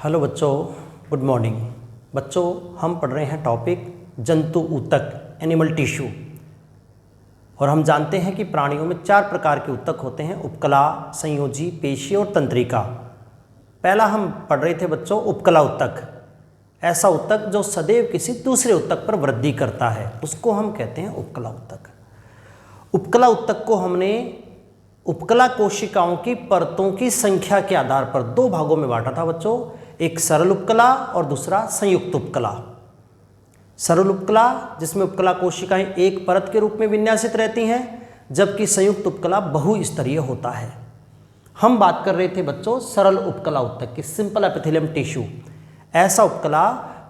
Hello बच्चों, good morning. बच्चों, हम पढ़ रहे हैं टॉपिक जंतु ऊतक, एनिमल टिश्यू। और हम जानते हैं कि प्राणियों में 4 प्रकार के ऊतक होते हैं: उपकला, संयोजी, पेशी और तंत्रिका। पहला हम पढ़ रहे थे बच्चों उपकला ऊतक। ऐसा ऊतक जो सदैव किसी दूसरे ऊतक पर वृद्धि करता है, उसको हम कहते हैं उपकला ऊतक। उपकला ऊतक को हमने उपकला कोशिकाओं की परतों की संख्या के आधार पर 2 भागों में बांटा था बच्चों। एक सरल उपकला और दूसरा संयुक्त उपकला। सरल उपकला जिसमें उपकला कोशिकाएं एक परत के रूप में विन्यासित रहती हैं, जबकि संयुक्त उपकला बहुस्तरीय होता है। हम बात कर रहे थे बच्चों सरल उपकला ऊतक की, सिंपल एपिथेलियम टिश्यू। ऐसा उपकला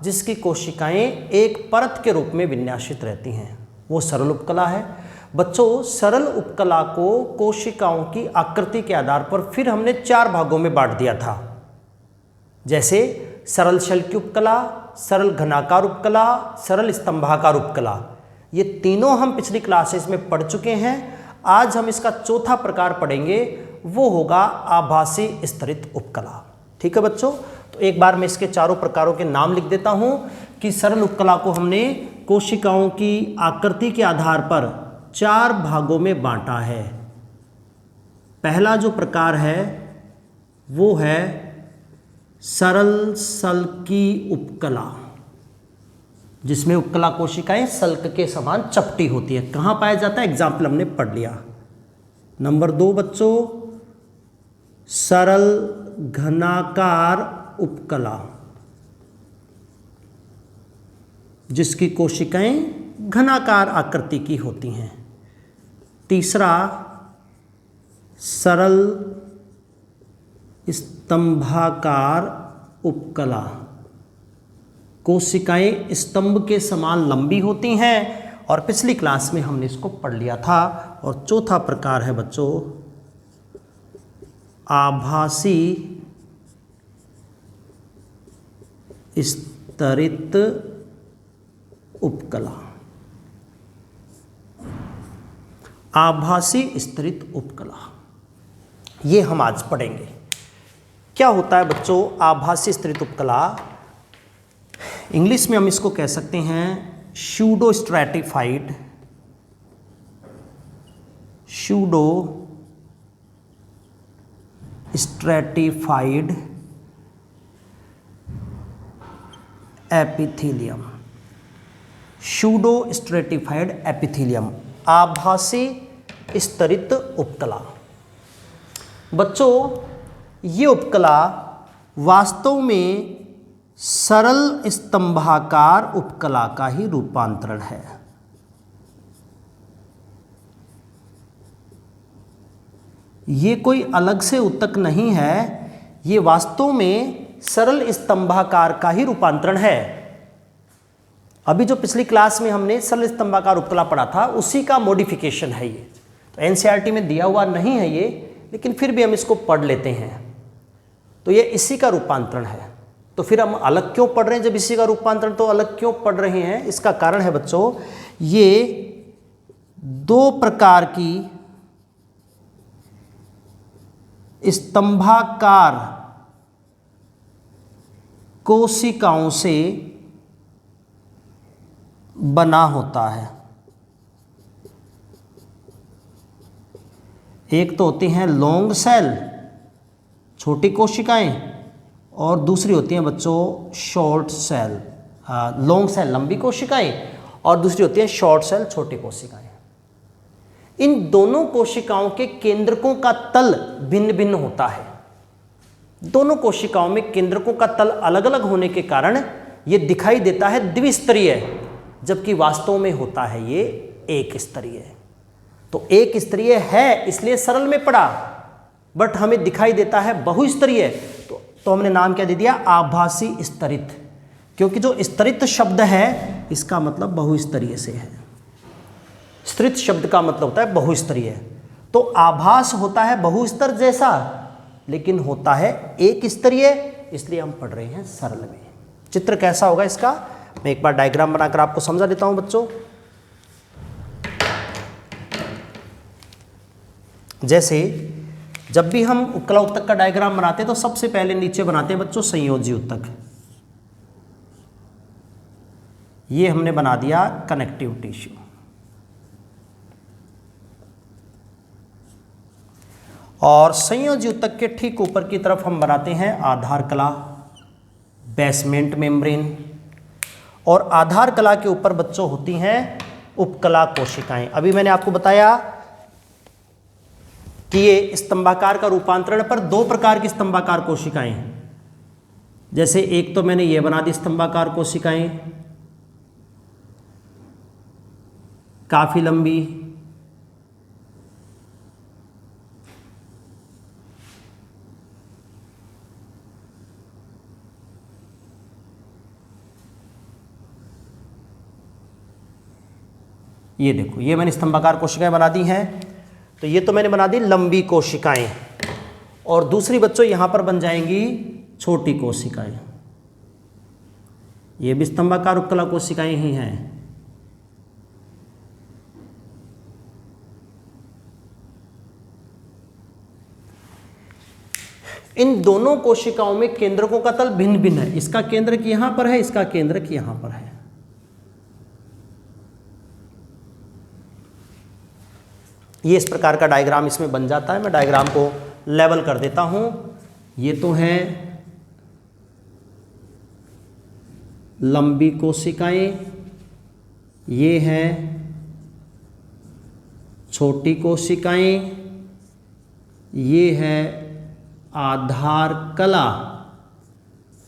जिसकी कोशिकाएं एक परत के रूप में विन्यासित रहती हैं, वो सरल उपकला है। बच्चों, सरल उपकला को कोशिकाओं की आकृति के आधार पर फिर हमने 4 भागों में बांट दिया था, जैसे सरल शल्की उपकला, सरल घनाकार उपकला, सरल स्तंभाकार उपकला। ये तीनों हम पिछली क्लासेस में पढ़ चुके हैं। आज हम इसका चौथा प्रकार पढ़ेंगे, वो होगा आभासी स्तरित उपकला। ठीक है बच्चों, तो एक बार मैं इसके चारों प्रकारों के नाम लिख देता हूं कि सरल उपकला को हमने कोशिकाओं की आकृति के आधार पर 4 भागों में बांटा है। पहला जो प्रकार है वो है सरल सल्की उपकला, जिसमें उपकला कोशिकाएं सल्क के समान चपटी होती है। कहाँ पाया जाता है? एग्जाम्पल हमने पढ़ लिया। नंबर 2 बच्चों, सरल घनाकार उपकला, जिसकी कोशिकाएं घनाकार आकृति की होती हैं। तीसरा सरल स्तंभाकार उपकला, कोशिकाएं स्तंभ के समान लंबी होती हैं, और पिछली क्लास में हमने इसको पढ़ लिया था। और चौथा प्रकार है बच्चों आभासी स्तरित उपकला। आभासी स्तरित उपकला ये हम आज पढ़ेंगे। क्या होता है बच्चों आभासी स्तरित उपकला? इंग्लिश में हम इसको कह सकते हैं pseudo stratified epithelium. Pseudo stratified epithelium, आभासी स्तरित उपकला। बच्चों, ये उपकला वास्तव में सरल स्तंभाकार उपकला का ही रूपांतरण है। ये कोई अलग से ऊतक नहीं है, ये वास्तव में सरल स्तंभाकार का ही रूपांतरण है। अभी जो पिछली क्लास में हमने सरल स्तंभाकार उपकला पढ़ा था, उसी का मॉडिफिकेशन है ये। तो एनसीईआरटी में दिया हुआ नहीं है ये, लेकिन फिर भी हम इसको पढ़ लेते हैं। तो ये इसी का रूपांतरण है। तो फिर हम अलग क्यों पढ़ रहे हैं? जब इसी का रूपांतरण तो अलग क्यों पढ़ रहे हैं? इसका कारण है बच्चों, ये 2 प्रकार की स्तंभाकार कोशिकाओं से बना होता है। एक तो होती हैं लॉन्ग सेल, छोटी कोशिकाएं, और दूसरी होती हैं बच्चों शॉर्ट सेल। लॉन्ग सेल लंबी कोशिकाएं, और दूसरी होती है शॉर्ट सेल छोटी कोशिकाएं। इन दोनों कोशिकाओं के केंद्रकों का तल भिन्न भिन्न होता है। दोनों कोशिकाओं में केंद्रकों का तल अलग अलग होने के कारण ये दिखाई देता है द्विस्तरीय, जबकि वास्तव में होता है ये एक स्तरीय। तो एक स्तरीय है इसलिए सरल में पढ़ा, बट हमें दिखाई देता है बहुस्तरीय। तो हमने नाम क्या दे दिया? आभासी स्तरित, क्योंकि जो स्तरित शब्द है इसका मतलब बहुस्तरीय से है। स्तरित शब्द का मतलब होता है बहुस्तरीय। तो आभास होता है बहुस्तर जैसा, लेकिन होता है एक स्तरीय, इसलिए हम पढ़ रहे हैं सरल में। चित्र कैसा होगा इसका? मैं एक बार डायग्राम बनाकर आपको समझा देता हूं बच्चों। जैसे जब भी हम उपकला ऊतक का डायग्राम बनाते हैं तो सबसे पहले नीचे बनाते हैं बच्चों संयोजी ऊतक। ये हमने बना दिया कनेक्टिव टिश्यू। और संयोजी ऊतक के ठीक ऊपर की तरफ हम बनाते हैं आधार कला, बेसमेंट मेम्ब्रेन। और आधार कला के ऊपर बच्चों होती हैं उपकला कोशिकाएं। अभी मैंने आपको बताया कि ये स्तंभाकार का रूपांतरण पर दो प्रकार की स्तंभाकार कोशिकाएं हैं। जैसे एक तो मैंने ये बना दी स्तंभाकार कोशिकाएं, काफी लंबी, ये देखो ये मैंने स्तंभाकार कोशिकाएं बना दी हैं। तो ये तो मैंने बना दी लंबी कोशिकाएं, और दूसरी बच्चों यहां पर बन जाएंगी छोटी कोशिकाएं। ये भी स्तंभाकार उपकला कोशिकाएं ही हैं। इन दोनों कोशिकाओं में केंद्रकों का तल भिन्न भिन्न है। इसका केंद्रक यहां पर है, इसका केंद्रक यहां पर है। ये इस प्रकार का डायग्राम इसमें बन जाता है। मैं डायग्राम को लेवल कर देता हूं। ये तो है लंबी कोशिकाएं, ये हैं छोटी कोशिकाएं, ये है आधार कला,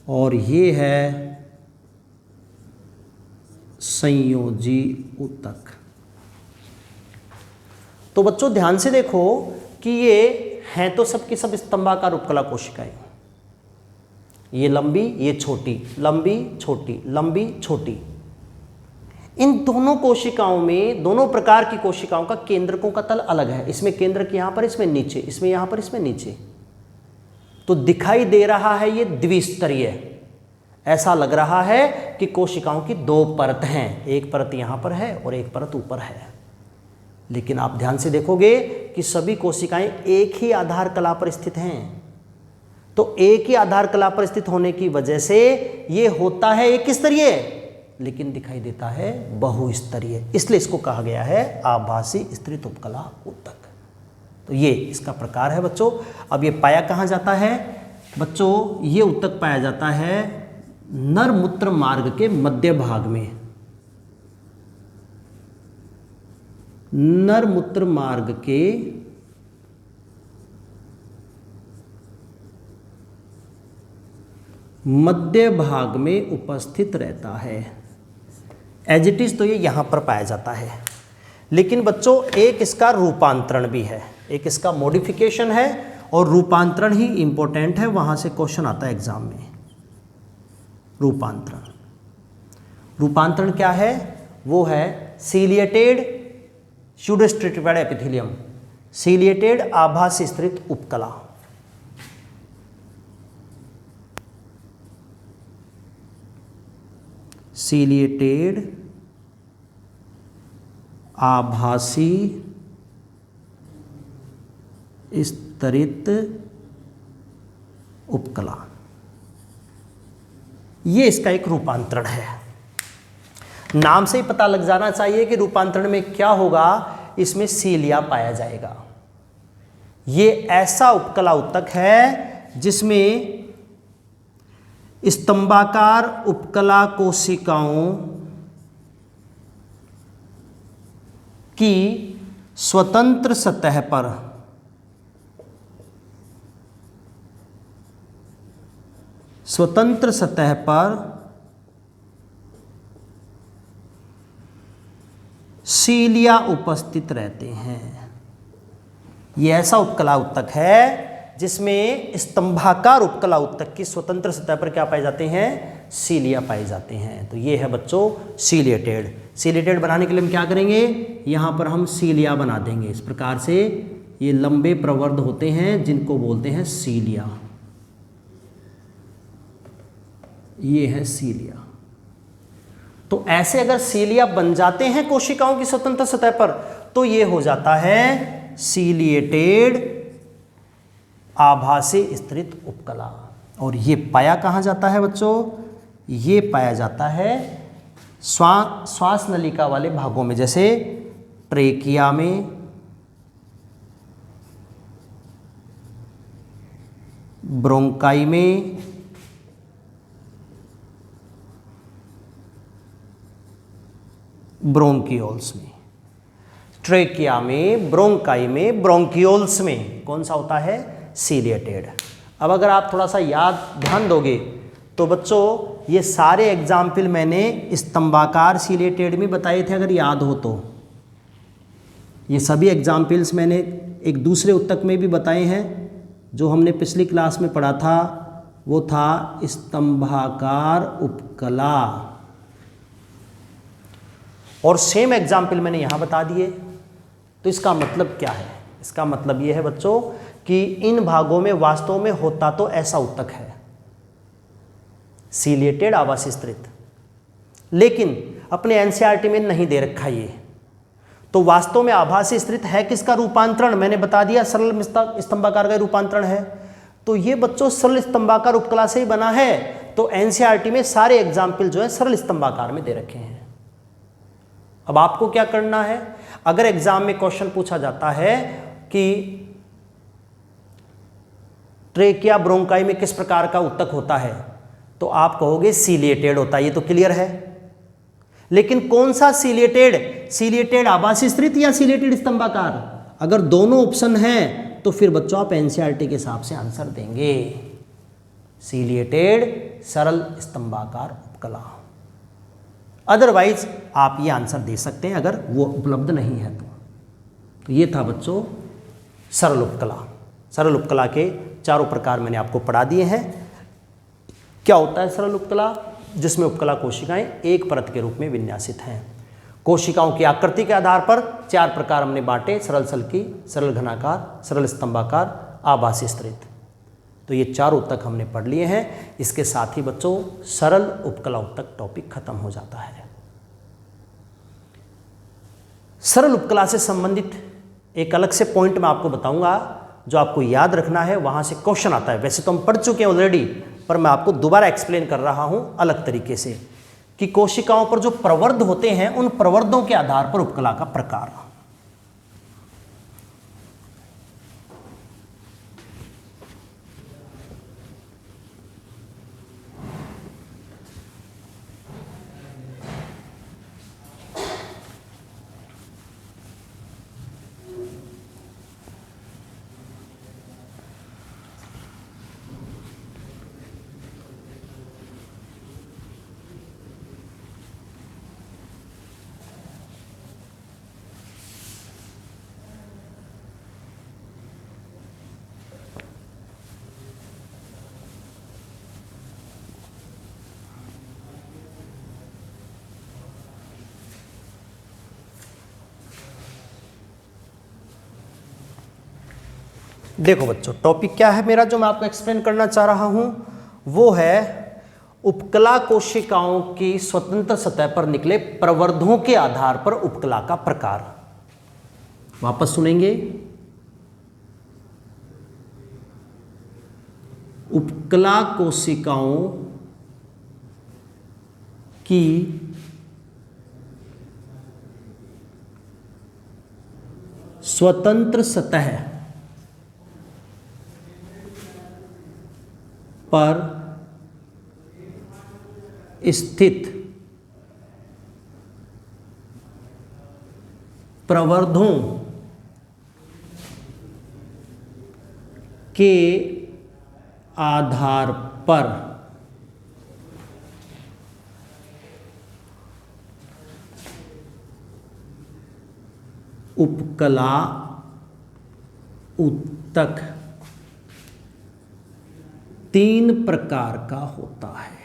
और ये है संयोजी ऊतक। तो बच्चों ध्यान से देखो कि ये हैं तो सब की सब स्तंभाकार उपकला कोशिकाएं। ये लंबी, ये छोटी, लंबी छोटी, लंबी छोटी। इन दोनों कोशिकाओं में, दोनों प्रकार की कोशिकाओं का केंद्रकों का तल अलग है। इसमें केंद्रक यहां पर, इसमें नीचे, इसमें यहां पर, इसमें नीचे। तो दिखाई दे रहा है ये द्विस्तरीय। ऐसा लग रहा है कि कोशिकाओं की दो परत हैं, एक परत यहां पर है और एक परत ऊपर है। लेकिन आप ध्यान से देखोगे कि सभी कोशिकाएं एक ही आधार कला पर स्थित हैं। तो एक ही आधार कला पर स्थित होने की वजह से ये होता है एक स्तरीय, लेकिन दिखाई देता है बहुस्तरीय। इसलिए इसको कहा गया है आभासी स्तरित उपकला ऊतक। तो ये इसका प्रकार है बच्चों। अब ये पाया कहाँ जाता है बच्चों? ये ऊतक पाया जाता है नर मूत्र मार्ग के मध्य भाग में। नर मूत्र मार्ग के मध्य भाग में उपस्थित रहता है। एज इट इज तो ये यहां पर पाया जाता है। लेकिन बच्चों एक इसका रूपांतरण भी है, एक इसका मॉडिफिकेशन है, और रूपांतरण ही इंपॉर्टेंट है। वहां से क्वेश्चन आता है एग्जाम में। रूपांतरण, रूपांतरण क्या है? वो है सीलिएटेड स्यूडोस्ट्रेटिफाइड एपिथेलियम, सीलिएटेड आभासी स्तरित उपकला। सीलिएटेड आभासी स्तरित उपकला, ये इसका एक रूपांतरण है। नाम से ही पता लग जाना चाहिए कि रूपांतरण में क्या होगा। इसमें सीलिया पाया जाएगा। ये ऐसा उपकला ऊतक है जिसमें स्तंभाकार उपकला कोशिकाओं की स्वतंत्र सतह पर सीलिया उपस्थित रहते हैं। यह ऐसा उपकला ऊतक है जिसमें स्तंभाकार उपकला ऊतक की स्वतंत्र सतह पर क्या पाए जाते हैं? सीलिया पाए जाते हैं। तो ये है बच्चों सीलिएटेड। सीलिएटेड बनाने के लिए हम क्या करेंगे? यहाँ पर हम सीलिया बना देंगे। इस प्रकार से ये लंबे प्रवर्ध होते हैं जिनको बोलते हैं सीलिया। ये है सीलिया। तो ऐसे अगर सीलिया बन जाते हैं कोशिकाओं की स्वतंत्र सतह पर तो ये हो जाता है सीलिएटेड आभासी स्तरित उपकला। और ये पाया कहाँ जाता है बच्चों? ये पाया जाता है श्वास नलिका वाले भागों में, जैसे ट्रेकिया में, ब्रोंकाई में, ब्रोंकियोल्स में। ट्रेकिया में, ब्रोंकाई में, ब्रोंकियोल्स में कौन सा होता है? सीलिएटेड। अब अगर आप थोड़ा सा ध्यान दोगे तो बच्चों ये सारे एग्जाम्पल मैंने स्तंभाकार सीलिएटेड में बताए थे, अगर याद हो तो। ये सभी एग्जाम्पल्स मैंने एक दूसरे उत्तक में भी बताए हैं, जो हमने पिछली क्लास में पढ़ा था, वो था स्तंभाकार उपकला। और सेम एग्जाम्पल मैंने यहाँ बता दिए। तो इसका मतलब क्या है? इसका मतलब ये है बच्चों कि इन भागों में वास्तव में होता तो ऐसा उत्तक है, सीलिएटेड आभासी स्तरित, लेकिन अपने एनसीईआरटी में नहीं दे रखा ये। तो वास्तव में आभासी स्तरित है किसका रूपांतरण? मैंने बता दिया, सरल स्तंभाकार का रूपांतरण है। तो ये बच्चों सरल स्तंभाकार उपकला से ही बना है। तो एनसीईआरटी में सारे एग्जाम्पल जो है सरल स्तंभाकार में दे रखे हैं। अब आपको क्या करना है? अगर एग्जाम में क्वेश्चन पूछा जाता है कि ट्रेकिया ब्रोंकाई में किस प्रकार का उत्तक होता है, तो आप कहोगे सीलिएटेड होता है, ये तो क्लियर है। लेकिन कौन सा सीलिएटेड? सीलिएटेड आभासी स्तरित या सीलिएटेड स्तंभाकार? अगर दोनों ऑप्शन हैं तो फिर बच्चों आप एनसीईआरटी के हिसाब से आंसर देंगे, सीलिएटेड सरल स्तंभाकार उपकला। अदरवाइज आप ये आंसर दे सकते हैं अगर वो उपलब्ध नहीं है तो ये था बच्चों सरल उपकला। सरल उपकला के चारों प्रकार मैंने आपको पढ़ा दिए हैं। क्या होता है सरल उपकला? जिसमें उपकला कोशिकाएं एक परत के रूप में विन्यासित हैं। कोशिकाओं की आकृति के आधार पर चार प्रकार हमने बांटे, सरल सल्की, सरल घनाकार, सरल स्तंभाकार, आभासी स्तरित। तो ये चार उत्तक हमने पढ़ लिए हैं। इसके साथ ही बच्चों सरल उपकला उत्तक टॉपिक खत्म हो जाता है। सरल उपकला से संबंधित एक अलग से पॉइंट मैं आपको बताऊंगा, जो आपको याद रखना है। वहां से क्वेश्चन आता है, वैसे तो हम पढ़ चुके हैं ऑलरेडी, पर मैं आपको दोबारा एक्सप्लेन कर रहा हूं अलग तरीके से, कि कोशिकाओं पर जो प्रवर्ध होते हैं उन प्रवर्धों के आधार पर उपकला का प्रकार। देखो बच्चों, टॉपिक क्या है मेरा जो मैं आपको एक्सप्लेन करना चाह रहा हूं, वो है उपकला कोशिकाओं की स्वतंत्र सतह पर निकले प्रवर्धों के आधार पर उपकला का प्रकार। वापस सुनेंगे। उपकला कोशिकाओं की स्वतंत्र सतह पर स्थित प्रवर्धों के आधार पर उपकला उत्तक तीन प्रकार का होता है।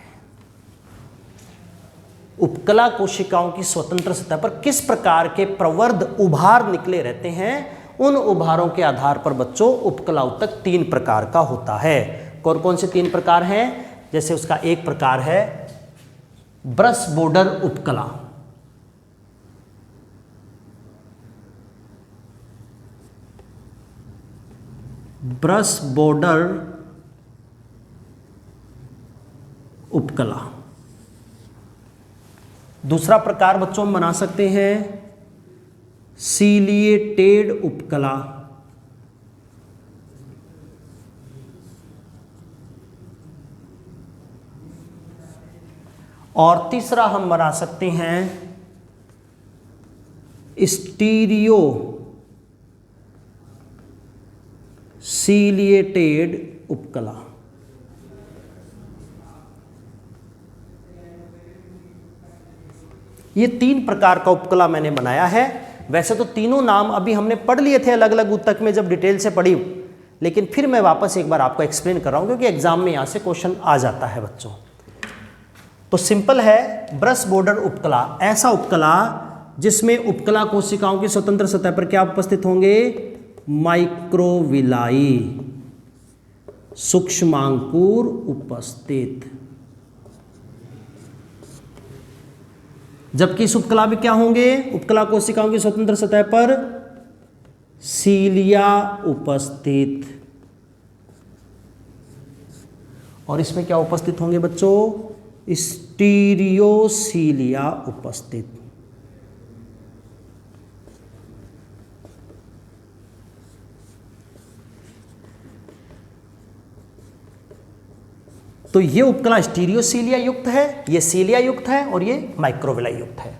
उपकला कोशिकाओं की स्वतंत्र सतह पर किस प्रकार के प्रवर्ध उभार निकले रहते हैं, उन उभारों के आधार पर बच्चों उपकला उत्तक तीन प्रकार का होता है। कौन कौन से तीन प्रकार हैं? जैसे उसका एक प्रकार है ब्रश बॉर्डर उपकला, ब्रश बॉर्डर उपकला। दूसरा प्रकार बच्चों हम बना सकते हैं सीलिएटेड उपकला। और तीसरा हम बना सकते हैं स्टीरियो सीलिएटेड उपकला। ये 3 प्रकार का उपकला मैंने बनाया है। वैसे तो तीनों नाम अभी हमने पढ़ लिए थे अलग अलग ऊतक में जब डिटेल से पढ़ी, लेकिन फिर मैं वापस एक बार आपको एक्सप्लेन कर रहा हूं क्योंकि एग्जाम में यहां से क्वेश्चन आ जाता है बच्चों। तो सिंपल है, ब्रश बॉर्डर उपकला ऐसा उपकला जिसमें उपकला कोशिकाओं की स्वतंत्र सतह पर क्या उपस्थित होंगे? माइक्रोविलाई, सूक्ष्मांकुर उपस्थित। जबकि इस उपकला में क्या होंगे? उपकला कोशिकाओं की स्वतंत्र सतह पर सीलिया उपस्थित। और इसमें क्या उपस्थित होंगे बच्चों? स्टीरियोसीलिया उपस्थित। तो ये उपकला स्टीरियोसीलिया युक्त है, ये सीलिया युक्त है और ये माइक्रोविलाई युक्त है।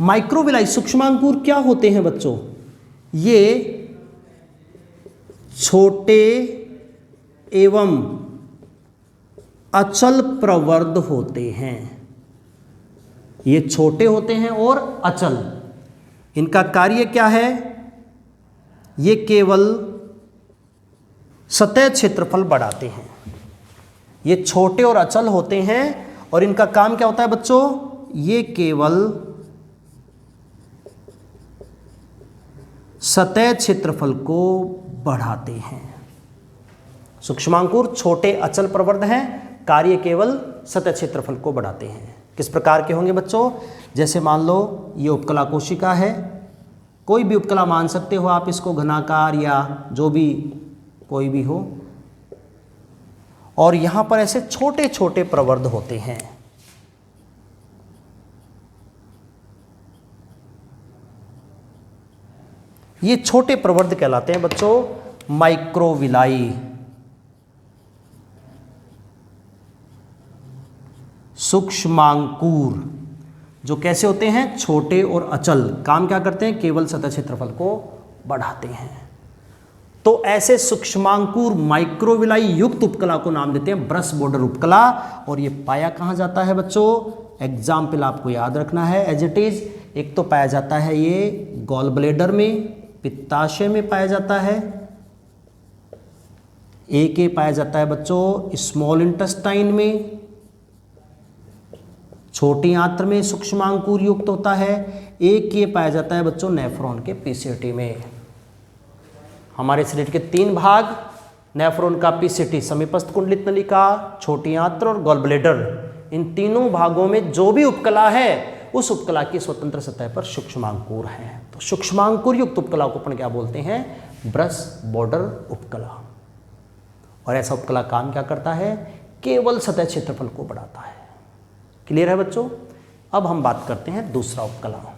माइक्रोविलाई सूक्ष्मांकुर क्या होते हैं बच्चों? ये छोटे एवं अचल प्रवर्ध होते हैं। ये छोटे होते हैं और अचल। इनका कार्य क्या है? ये केवल सतह क्षेत्रफल बढ़ाते हैं। ये छोटे और अचल होते हैं और इनका काम क्या होता है बच्चों? ये केवल सतह क्षेत्रफल को बढ़ाते हैं। सूक्ष्मांकुर छोटे अचल प्रवर्ध हैं, कार्य केवल सतह क्षेत्रफल को बढ़ाते हैं। किस प्रकार के होंगे बच्चों? जैसे मान लो ये उपकला कोशिका है, कोई भी उपकला मान सकते हो आप इसको, घनाकार या जो भी कोई भी हो, और यहां पर ऐसे छोटे छोटे प्रवर्ध होते हैं। ये छोटे प्रवर्ध कहलाते हैं बच्चों माइक्रोविलाई। सूक्ष्मांकुर जो कैसे होते हैं? छोटे और अचल। काम क्या करते हैं? केवल सतह क्षेत्रफल को बढ़ाते हैं। तो ऐसे सूक्ष्मांकुर माइक्रोविलाई युक्त उपकला को नाम देते हैं ब्रश बॉर्डर उपकला। और ये पाया कहाँ जाता है बच्चों? एग्जाम्पल आपको याद रखना है एज इट इज। एक तो पाया जाता है ये गॉल ब्लेडर में, पित्ताशय में पाया जाता है। एक ये पाया जाता है बच्चों स्मॉल इंटेस्टाइन में, छोटी आंत्र में सूक्ष्मांकुर युक्त होता है। एक ये पाया जाता है बच्चों नेफ्रॉन के पीसीटी में। हमारे शरीर के 3 भाग, नेफ्रॉन का पीसीटी समीपस्थ कुंडलित नलिका, छोटी आंत्र और गॉल ब्लेडर, इन तीनों भागों में जो भी उपकला है उस उपकला की स्वतंत्र सतह पर सूक्ष्मांकुर है। तो सूक्ष्मांकुर युक्त उपकला को अपन क्या बोलते हैं? ब्रश बॉर्डर उपकला। और ऐसा उपकला काम क्या करता है? केवल सतह क्षेत्रफल को बढ़ाता है। क्लियर है बच्चों? अब हम बात करते हैं दूसरा उपकला,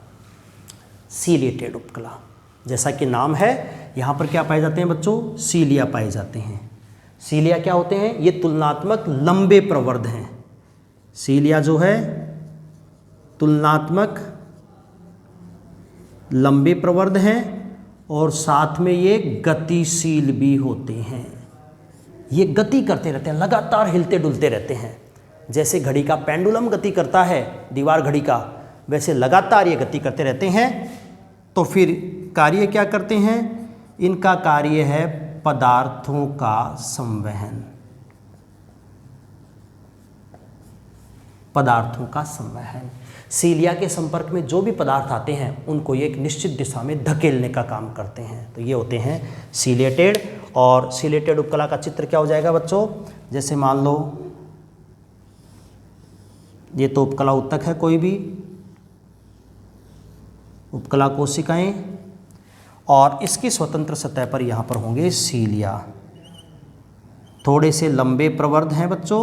सीलिएटेड उपकला। जैसा कि नाम है, यहाँ पर क्या पाए जाते हैं बच्चों? सीलिया पाए जाते हैं। सीलिया क्या होते हैं? ये तुलनात्मक लंबे प्रवर्ध हैं। सीलिया जो है तुलनात्मक लंबे प्रवर्ध हैं और साथ में ये गतिशील भी होते हैं। ये गति करते रहते हैं, लगातार हिलते डुलते रहते हैं। जैसे घड़ी का पेंडुलम गति करता है, दीवार घड़ी का, वैसे लगातार ये गति करते रहते हैं। तो फिर कार्य क्या करते हैं? इनका कार्य है पदार्थों का संवहन। पदार्थों का संवहन। सीलिया के संपर्क में जो भी पदार्थ आते हैं उनको ये एक निश्चित दिशा में धकेलने का काम करते हैं। तो ये होते हैं सीलिएटेड। और सीलिएटेड उपकला का चित्र क्या हो जाएगा बच्चों? जैसे मान लो ये तो उपकला ऊतक है, कोई भी उपकला कोशिकाएं, और इसकी स्वतंत्र सतह पर यहाँ पर होंगे सीलिया। थोड़े से लंबे प्रवर्ध हैं बच्चों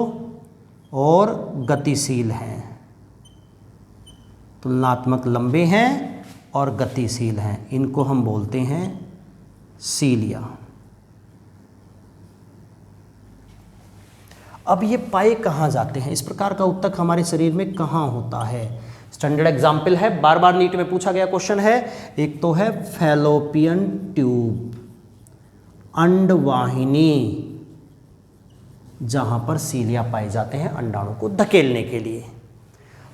और गतिशील हैं। तुलनात्मक लंबे हैं और गतिशील हैं, इनको हम बोलते हैं सीलिया। अब ये पाए कहाँ जाते हैं, इस प्रकार का उत्तक हमारे शरीर में कहाँ होता है? स्टैंडर्ड एग्जाम्पल है, बार बार नीट में पूछा गया क्वेश्चन है। एक तो है फैलोपियन ट्यूब, अंडवाहिनी, जहां पर सीलिया पाए जाते हैं अंडाणु को धकेलने के लिए।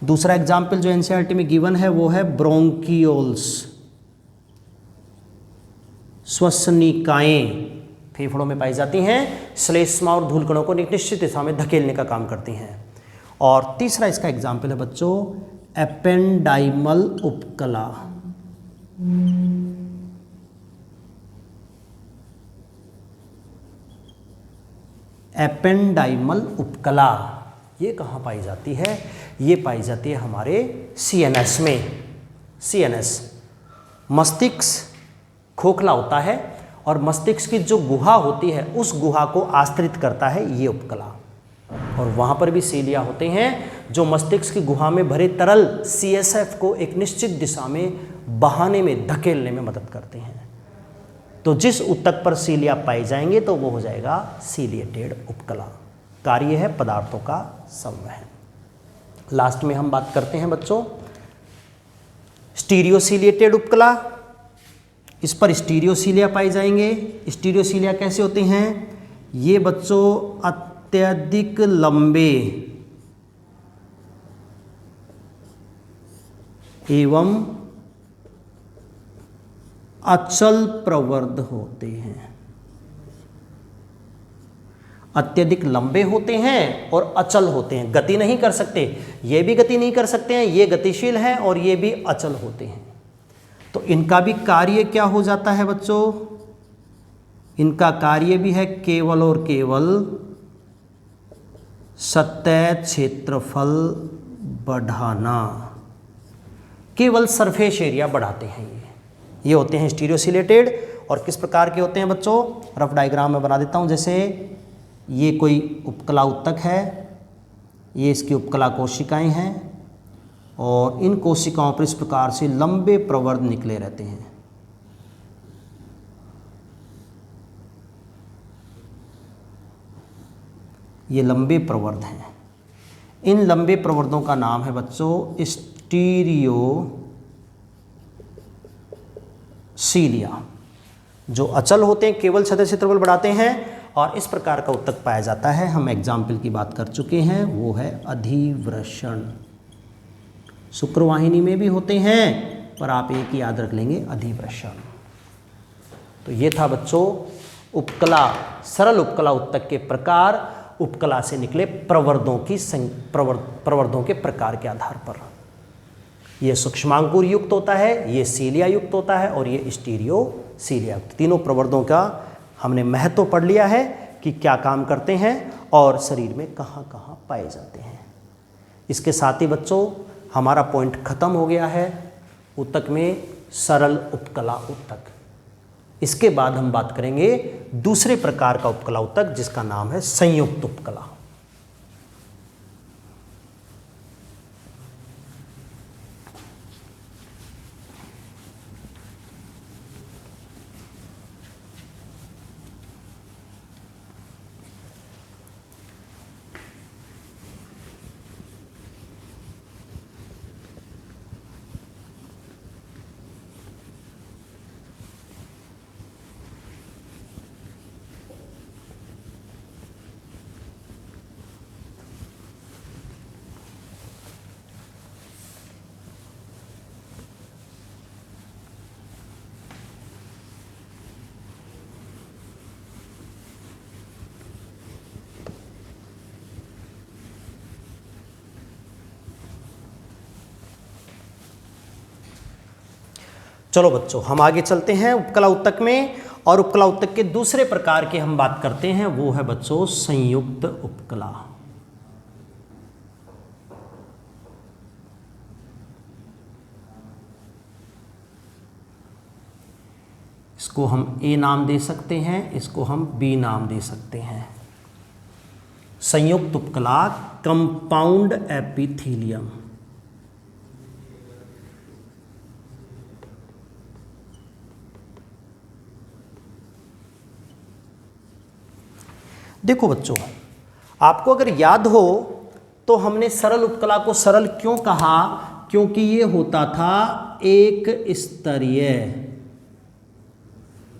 दूसरा एग्जाम्पल जो एनसीईआरटी में गिवन है वो है ब्रोंकियोल्स, श्वसनिकाएं, फेफड़ों में पाई जाती हैं, श्लेष्मा और धूलकणों को एक निश्चित दिशा में धकेलने का काम करती हैं। और तीसरा इसका एग्जाम्पल है बच्चों एपेंडाइमल उपकला। एपेंडाइमल उपकला ये कहाँ पाई जाती है? ये पाई जाती है हमारे सीएनएस में। सीएनएस, मस्तिष्क खोखला होता है और मस्तिष्क की जो गुहा होती है उस गुहा को आश्रित करता है ये उपकला, और वहाँ पर भी सीलिया होते हैं जो मस्तिष्क की गुहा में भरे तरल सीएसएफ को एक निश्चित दिशा में बहाने में धकेलने में मदद करते हैं। तो जिस उत्तक पर सीलिया पाए जाएंगे तो वो हो जाएगा सीलिएटेड उपकला। कार्य है पदार्थों का संवहन। लास्ट में हम बात करते हैं बच्चों स्टीरियोसीलिएटेड उपकला। इस पर स्टीरियोसीलिया पाए जाएंगे। स्टीरियोसीलिया कैसे होते हैं? ये बच्चों अत्यधिक लंबे एवं अचल प्रवर्ध होते हैं। अत्यधिक लंबे होते हैं और अचल होते हैं, गति नहीं कर सकते। ये भी गति नहीं कर सकते हैं, ये गतिशील हैं और ये भी अचल होते हैं। तो इनका भी कार्य क्या हो जाता है बच्चों? इनका कार्य भी है केवल और केवल सतह क्षेत्रफल बढ़ाना, केवल सरफेस एरिया बढ़ाते हैं। ये होते हैं स्टीरियोसीलेटेड। और किस प्रकार के होते हैं बच्चों? रफ डायग्राम में बना देता हूँ। जैसे ये कोई उपकला उत्तक है, ये इसकी उपकला कोशिकाएं हैं और इन कोशिकाओं पर इस प्रकार से लंबे प्रवर्ध निकले रहते हैं। ये लंबे प्रवर्ध हैं। इन लंबे प्रवर्धों का नाम है बच्चों स्टीरियोसीलिया। जो अचल होते हैं, केवल सतह क्षेत्रफल बढ़ाते हैं और इस प्रकार का उत्तक पाया जाता है। हम एग्जाम्पल की बात कर चुके हैं, वो है अधिवृषण। शुक्रवाहिनी में भी होते हैं पर आप एक ही याद रख लेंगे, अधिवृषण। तो ये था बच्चों उपकला, सरल उपकला उत्तक के प्रकार, उपकला से निकले प्रवर्धों की प्रवर्धों के प्रकार के आधार पर। ये सूक्ष्मांकुर युक्त होता है, ये सीलिया युक्त होता है और ये स्टीरियोसीलिया युक्त। तीनों प्रवर्धों का हमने महत्व पढ़ लिया है कि क्या काम करते हैं और शरीर में कहाँ कहाँ पाए जाते हैं। इसके साथ ही बच्चों हमारा पॉइंट खत्म हो गया है उत्तक में सरल उपकला उत्तक। इसके बाद हम बात करेंगे दूसरे प्रकार का उपकला उत्तक जिसका नाम है संयुक्त उपकला। चलो बच्चों हम आगे चलते हैं उपकला उत्तक में, और उपकला उत्तक के दूसरे प्रकार की हम बात करते हैं, वो है बच्चों संयुक्त उपकला। इसको हम ए नाम दे सकते हैं, इसको हम बी नाम दे सकते हैं। संयुक्त उपकला कंपाउंड एपिथेलियम। देखो बच्चों, आपको अगर याद हो तो हमने सरल उपकला को सरल क्यों कहा, क्योंकि ये होता था एक स्तरीय,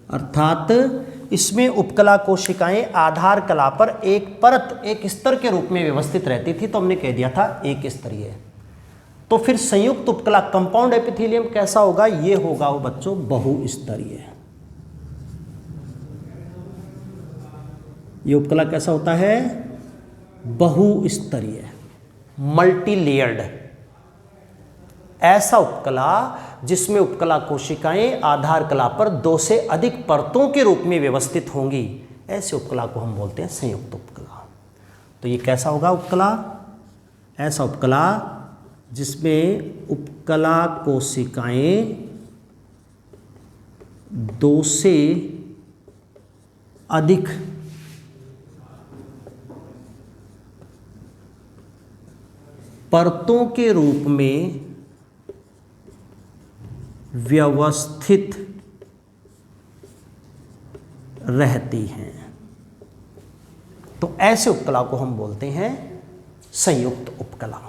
अर्थात इसमें उपकला कोशिकाएं आधार कला पर एक परत, एक स्तर के रूप में व्यवस्थित रहती थी, तो हमने कह दिया था एक स्तरीय। तो फिर संयुक्त उपकला कंपाउंड एपिथेलियम कैसा होगा, ये होगा वो बच्चों बहुस्तरीय। ये उपकला कैसा होता है, बहुस्तरीय, मल्टी लेयर्ड। ऐसा उपकला जिसमें उपकला कोशिकाएं आधार कला पर 2 से अधिक परतों के रूप में व्यवस्थित होंगी, ऐसे उपकला को हम बोलते हैं संयुक्त उपकला। तो ये कैसा होगा उपकला, ऐसा उपकला जिसमें उपकला कोशिकाएं 2 से अधिक परतों के रूप में व्यवस्थित रहती हैं, तो ऐसे उपकला को हम बोलते हैं संयुक्त उपकला।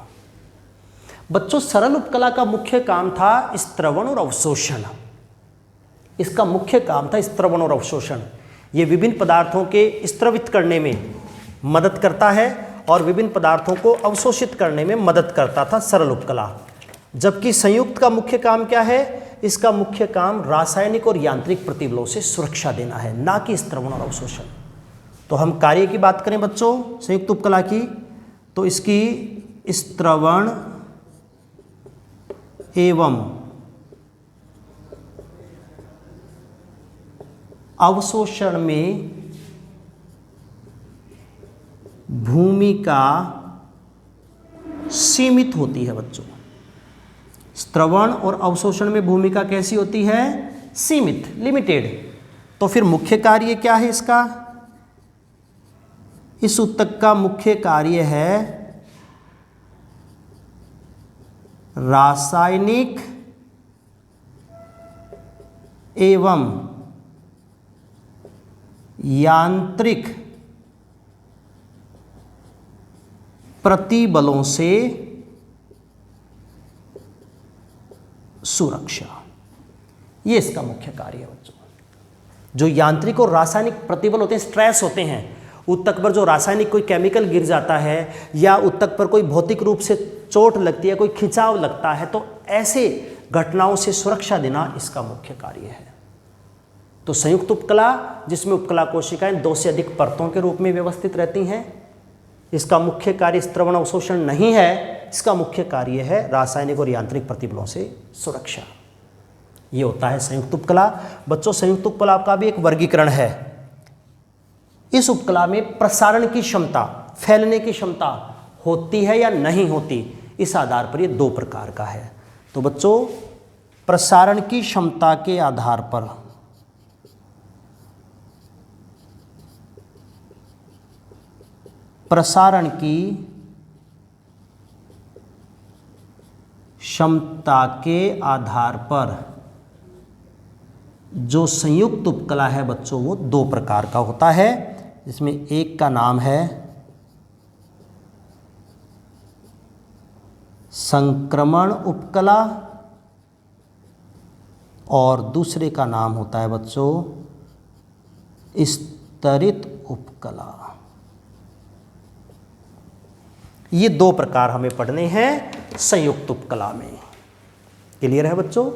बच्चों, सरल उपकला का मुख्य काम था स्त्रवण और अवशोषण। इसका मुख्य काम था स्त्रवण और अवशोषण। ये विभिन्न पदार्थों के स्त्रवित करने में मदद करता है और विभिन्न पदार्थों को अवशोषित करने में मदद करता था सरल उपकला। जबकि संयुक्त का मुख्य काम क्या है, इसका मुख्य काम रासायनिक और यांत्रिक प्रतिबलों से सुरक्षा देना है, ना कि स्त्रवण और अवशोषण। तो हम कार्य की बात करें बच्चों संयुक्त उपकला की, तो इसकी स्त्रवण एवं अवशोषण में भूमिका सीमित होती है बच्चों। स्त्रवण और अवशोषण में भूमिका कैसी होती है, सीमित, लिमिटेड। तो फिर मुख्य कार्य क्या है इसका, इस ऊतक का मुख्य कार्य है रासायनिक एवं यांत्रिक प्रतिबलों से सुरक्षा। ये इसका मुख्य कार्य है बच्चों। जो यांत्रिक और रासायनिक प्रतिबल होते हैं, स्ट्रेस होते हैं, ऊतक पर जो रासायनिक कोई केमिकल गिर जाता है या ऊतक पर कोई भौतिक रूप से चोट लगती है, कोई खिंचाव लगता है, तो ऐसे घटनाओं से सुरक्षा देना इसका मुख्य कार्य है। तो संयुक्त उपकला जिसमें उपकला कोशिकाएं 2 से अधिक परतों के रूप में व्यवस्थित रहती हैं, इसका मुख्य कार्य स्त्रवण अवशोषण नहीं है, इसका मुख्य कार्य है रासायनिक और यांत्रिक प्रतिबलों से सुरक्षा। ये होता है संयुक्त उपकला। बच्चों, संयुक्त उपकला का भी एक वर्गीकरण है। इस उपकला में प्रसारण की क्षमता, फैलने की क्षमता होती है या नहीं होती, इस आधार पर ये 2 प्रकार का है। तो बच्चों, प्रसारण की क्षमता के आधार पर प्रसारण की क्षमता के आधार पर जो संयुक्त उपकला है बच्चों, वो 2 प्रकार का होता है, जिसमें एक का नाम है संक्रमण उपकला और दूसरे का नाम होता है बच्चों स्तरित उपकला। ये 2 प्रकार हमें पढ़ने हैं संयुक्त उपकला में। क्लियर है बच्चों?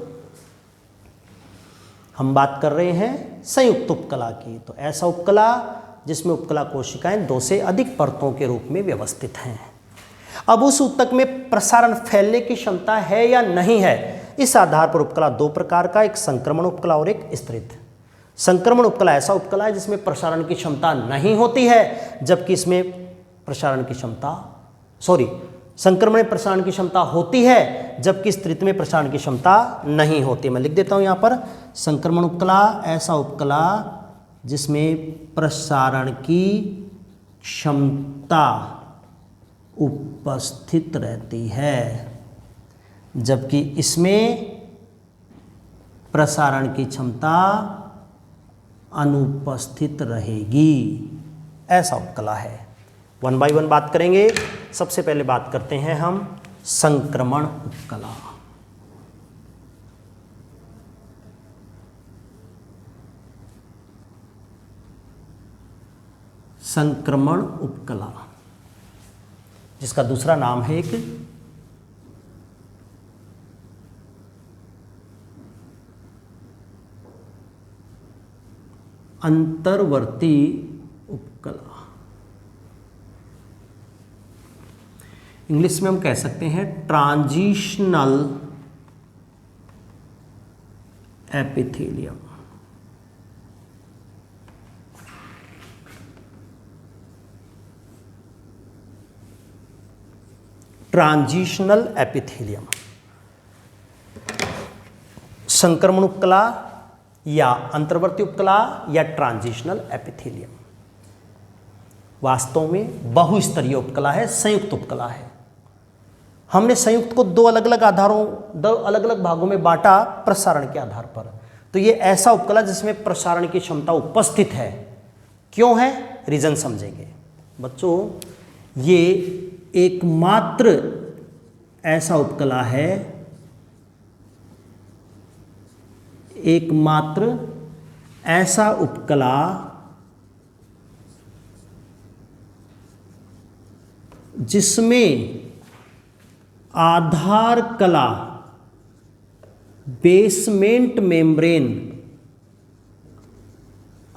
हम बात कर रहे हैं संयुक्त उपकला की। तो ऐसा उपकला जिसमें उपकला कोशिकाएं 2 से अधिक परतों के रूप में व्यवस्थित हैं। अब उस ऊतक में प्रसारण, फैलने की क्षमता है या नहीं है, इस आधार पर उपकला 2 प्रकार का, एक संक्रमण उपकला और एक स्तरित। संक्रमण उपकला ऐसा उपकला है जिसमें प्रसारण की क्षमता नहीं होती है, जबकि इसमें प्रसारण की क्षमता, संक्रमण में प्रसारण की क्षमता होती है, जबकि स्तरित में प्रसारण की क्षमता नहीं होती। मैं लिख देता हूं यहां पर, संक्रमण उपकला ऐसा उपकला जिसमें प्रसारण की क्षमता उपस्थित रहती है, जबकि इसमें प्रसारण की क्षमता अनुपस्थित रहेगी। ऐसा उपकला है। 1 बाय 1 बात करेंगे। सबसे पहले बात करते हैं हम संक्रमण उपकला। संक्रमण उपकला, जिसका दूसरा नाम है एक अंतर्वर्ती उपकला। इंग्लिश में हम कह सकते हैं ट्रांजिशनल एपिथेलियम। ट्रांजिशनल एपिथेलियम, संक्रमण उपकला या अंतर्वर्ती उपकला या ट्रांजिशनल एपिथेलियम वास्तव में बहुस्तरीय उपकला है, संयुक्त उपकला है। हमने संयुक्त को दो अलग अलग भागों में बांटा प्रसारण के आधार पर। तो ये ऐसा उपकला जिसमें प्रसारण की क्षमता उपस्थित है। क्यों है, रीजन समझेंगे बच्चों। ये एकमात्र ऐसा उपकला है, एकमात्र ऐसा उपकला जिसमें आधार कला बेसमेंट मेम्ब्रेन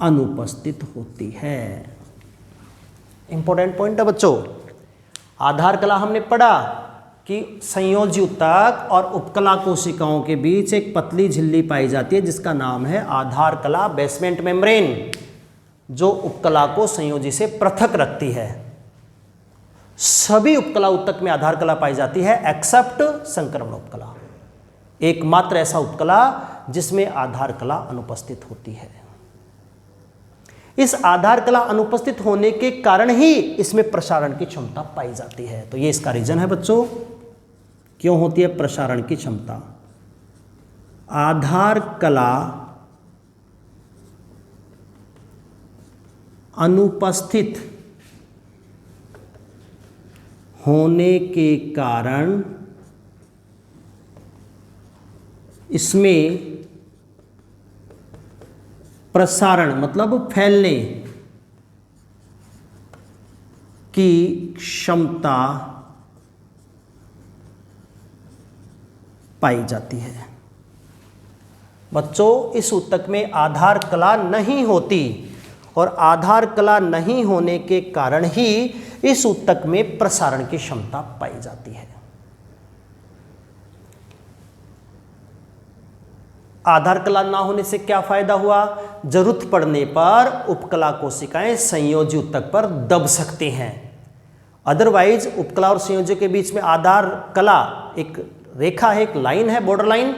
अनुपस्थित होती है। इंपॉर्टेंट पॉइंट है बच्चों। आधार कला हमने पढ़ा कि संयोजी ऊतक और उपकला कोशिकाओं के बीच एक पतली झिल्ली पाई जाती है जिसका नाम है आधार कला बेसमेंट मेम्ब्रेन, जो उपकला को संयोजी से पृथक रखती है। सभी उपकला ऊतक में आधार कला पाई जाती है एक्सेप्ट संक्रमण उपकला। एकमात्र ऐसा उपकला जिसमें आधार कला अनुपस्थित होती है। इस आधार कला अनुपस्थित होने के कारण ही इसमें प्रसारण की क्षमता पाई जाती है। तो ये इसका रीजन है बच्चों, क्यों होती है प्रसारण की क्षमता। आधार कला अनुपस्थित होने के कारण इसमें प्रसारण मतलब फैलने की क्षमता पाई जाती है। बच्चों, इस ऊतक में आधार कला नहीं होती और आधार कला नहीं होने के कारण ही इस ऊतक में प्रसारण की क्षमता पाई जाती है। आधार कला ना होने से क्या फायदा हुआ? जरूरत पड़ने पर उपकला कोशिकाएं संयोजी ऊतक पर दब सकती हैं। अदरवाइज उपकला और संयोजी के बीच में आधार कला एक रेखा है, एक लाइन है, बॉर्डर लाइन,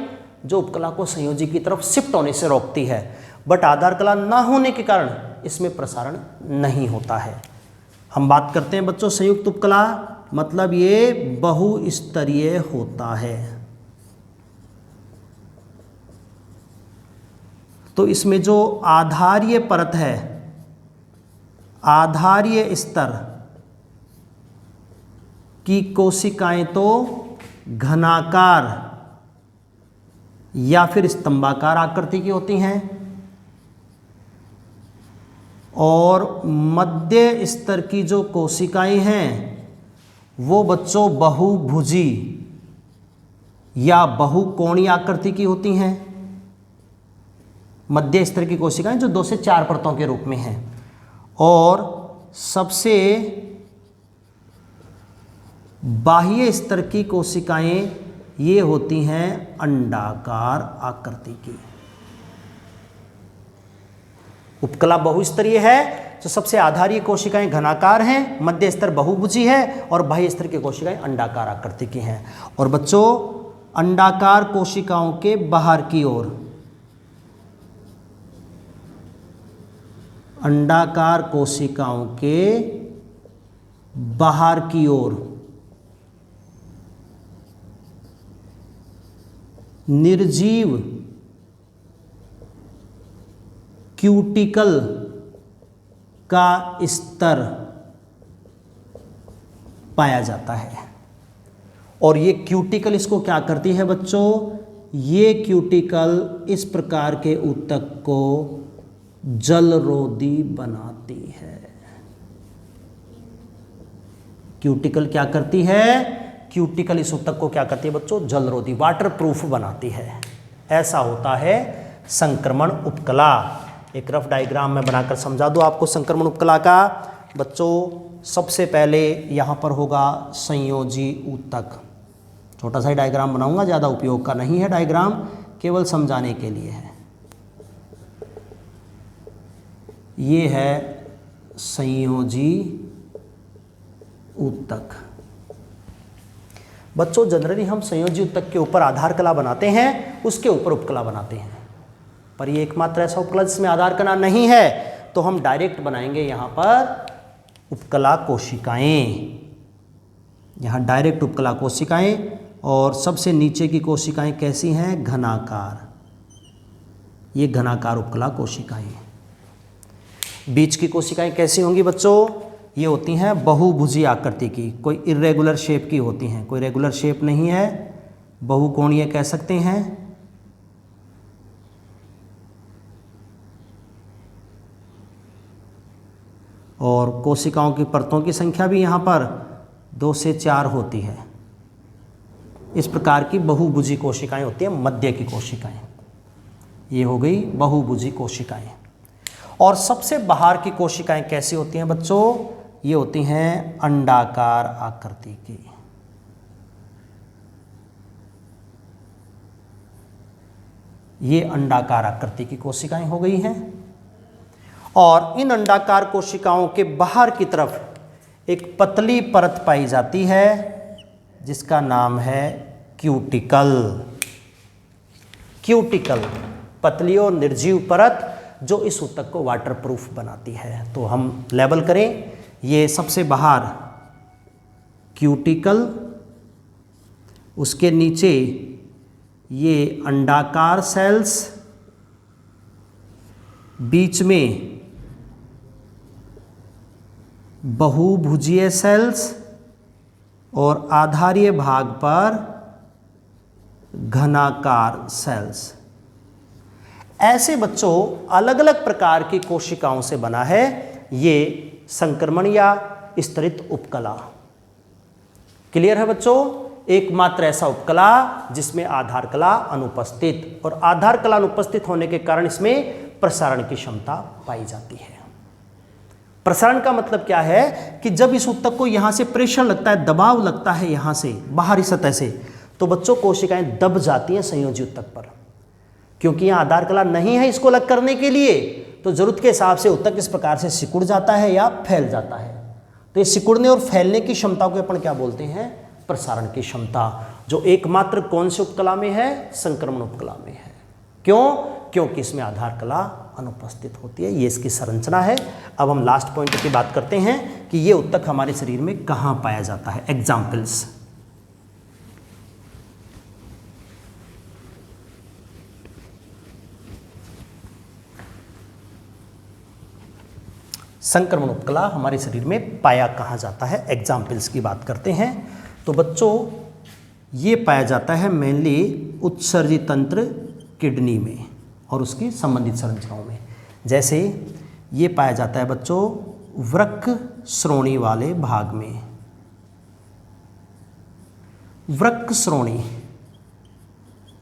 जो उपकला को संयोजी की तरफ शिफ्ट होने से रोकती है। बट आधार कला ना होने के कारण इसमें प्रसारण नहीं होता है। हम बात करते हैं बच्चों संयुक्त उपकला, मतलब ये बहुस्तरीय होता है। तो इसमें जो आधारीय परत है, आधारीय स्तर की कोशिकाएं तो घनाकार या फिर स्तंभाकार आकृति की होती हैं और मध्य स्तर की जो कोशिकाएं हैं वो बच्चों बहुभुजी या बहुकोणीय आकृति की होती हैं। मध्य स्तर की कोशिकाएं जो 2 से 4 परतों के रूप में हैं और सबसे बाह्य स्तर की कोशिकाएं ये होती हैं अंडाकार आकृति की। उपकला बहुस्तरीय है तो सबसे आधारीय कोशिकाएं घनाकार हैं, मध्य स्तर बहुभुजी है और बाह्य स्तर की कोशिकाएं अंडाकार आकृति की हैं। और बच्चों अंडाकार कोशिकाओं के बाहर की ओर, अंडाकार कोशिकाओं के बाहर की ओर निर्जीव क्यूटिकल का स्तर पाया जाता है। और ये क्यूटिकल इसको क्या करती है बच्चों, ये क्यूटिकल इस प्रकार के ऊतक को जलरोधी बनाती है। क्यूटिकल क्या करती है, क्यूटिकल इस ऊतक को क्या करती है बच्चों, जलरोधी, वाटर प्रूफ बनाती है। ऐसा होता है संक्रमण उपकला। एक रफ डायग्राम में बनाकर समझा दूं आपको संक्रमण उपकला का। बच्चों सबसे पहले यहाँ पर होगा संयोजी ऊतक। छोटा सा ही डायग्राम बनाऊंगा, ज़्यादा उपयोग का नहीं है डायग्राम, केवल समझाने के लिए है। ये है संयोजी ऊतक। बच्चों जनरली हम संयोजी ऊतक के ऊपर आधार कला बनाते हैं, उसके ऊपर उपकला बनाते हैं, पर ये एकमात्र ऐसा उपकला जिसमें आधार कला नहीं है, तो हम डायरेक्ट बनाएंगे यहाँ पर उपकला कोशिकाएं। यहाँ डायरेक्ट उपकला कोशिकाएं, और सबसे नीचे की कोशिकाएं कैसी हैं, घनाकार। ये घनाकार उपकला कोशिकाएं। बीच की कोशिकाएं कैसी होंगी बच्चों, ये होती हैं बहुभुजी आकृति की, कोई इर्रेगुलर शेप की होती हैं, कोई रेगुलर शेप नहीं है, बहुकोणीय कह सकते हैं। और कोशिकाओं की परतों की संख्या भी यहाँ पर 2 से 4 होती है। इस प्रकार की बहुभुजी कोशिकाएं होती हैं, मध्य की कोशिकाएं। ये हो गई बहुभुजी कोशिकाएं। और सबसे बाहर की कोशिकाएं कैसी होती हैं बच्चों, ये होती हैं अंडाकार आकृति की। ये अंडाकार आकृति की कोशिकाएं हो गई हैं। और इन अंडाकार कोशिकाओं के बाहर की तरफ एक पतली परत पाई जाती है जिसका नाम है क्यूटिकल। क्यूटिकल पतली और निर्जीव परत जो इस ऊतक को वाटरप्रूफ बनाती है। तो हम लेबल करें, ये सबसे बाहर क्यूटिकल, उसके नीचे ये अंडाकार सेल्स, बीच में बहुभुजीय सेल्स और आधारीय भाग पर घनाकार सेल्स। ऐसे बच्चों अलग अलग प्रकार की कोशिकाओं से बना है ये संक्रमण या स्तरित उपकला। क्लियर है बच्चों, एकमात्र ऐसा उपकला जिसमें आधार कला अनुपस्थित, और आधार कला अनुपस्थित होने के कारण इसमें प्रसारण की क्षमता पाई जाती है। प्रसारण का मतलब क्या है कि जब इस ऊतक को यहां से प्रेशर लगता है, दबाव लगता है यहां से बाहरी सतह से, तो बच्चों कोशिकाएं दब जाती हैं संयोजी ऊतक पर, क्योंकि यहां आधार कला नहीं है इसको अलग करने के लिए। तो जरूरत के हिसाब से ऊतक इस प्रकार से सिकुड़ जाता है या फैल जाता है। तो ये सिकुड़ने और फैलने की क्षमता को अपन क्या बोलते हैं, प्रसारण की क्षमता, जो एकमात्र कौन से उपकला में है, संक्रमण उपकला में है। क्यों, क्योंकि इसमें आधार कला अनुपस्थित होती है। ये इसकी संरचना है। अब हम लास्ट पॉइंट की बात करते हैं कि ये ऊतक हमारे शरीर में कहाँ पाया जाता है। एग्जाम्पल्स, संक्रमण उपकला हमारे शरीर में पाया कहाँ जाता है, एग्जाम्पल्स की बात करते हैं। तो बच्चों ये पाया जाता है मेनली उत्सर्जी तंत्र, किडनी में और उसकी संबंधित संरचनाओं में। जैसे ये पाया जाता है बच्चों वृक्क श्रोणी वाले भाग में। वृक्क श्रोणी,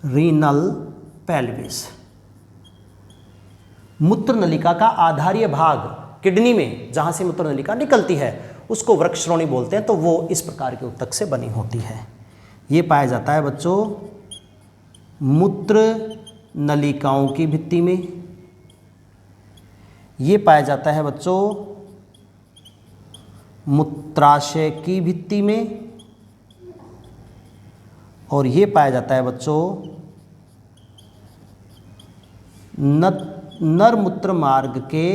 रीनल पेल्विस, मूत्र नलिका का आधारीय भाग किडनी में, जहां से मूत्र नलिका निकलती है उसको वृक्क श्रोणी बोलते हैं। तो वो इस प्रकार के ऊतक से बनी होती है। ये पाया जाता है बच्चों मूत्र नलिकाओं की भित्ति में। ये पाया जाता है बच्चों मूत्राशय की भित्ति में। और ये पाया जाता है बच्चों नरमूत्र मार्ग के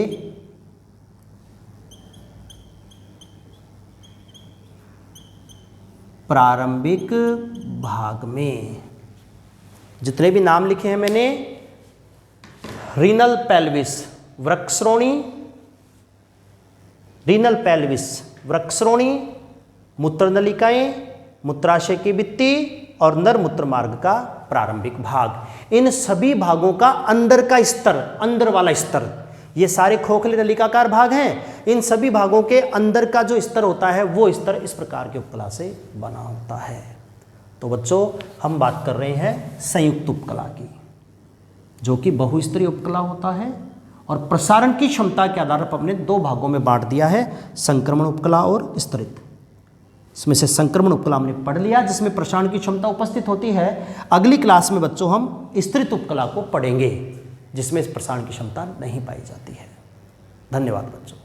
प्रारंभिक भाग में जितने भी नाम लिखे हैं मैंने, रीनल पेल्विस वृक्षश्रोणी, रीनल पेल्विस वृक्षश्रोणी, मूत्रनलिकाएं, मूत्राशय की भित्ति और नर मूत्र मार्ग का प्रारंभिक भाग, इन सभी भागों का अंदर का स्तर, अंदर वाला स्तर, ये सारे खोखले नलिकाकार भाग हैं, इन सभी भागों के अंदर का जो स्तर होता है वो स्तर इस प्रकार के उपकला से बना होता है। तो बच्चों हम बात कर रहे हैं संयुक्त उपकला की, जो कि बहुस्तरीय उपकला होता है और प्रसारण की क्षमता के आधार पर हमने दो भागों में बांट दिया है, संक्रमण उपकला और स्तरित। इसमें से संक्रमण उपकला हमने पढ़ लिया जिसमें प्रसारण की क्षमता उपस्थित होती है। अगली क्लास में बच्चों हम स्तरित उपकला को पढ़ेंगे जिसमें इस प्रसारण की क्षमता नहीं पाई जाती है। धन्यवाद बच्चों।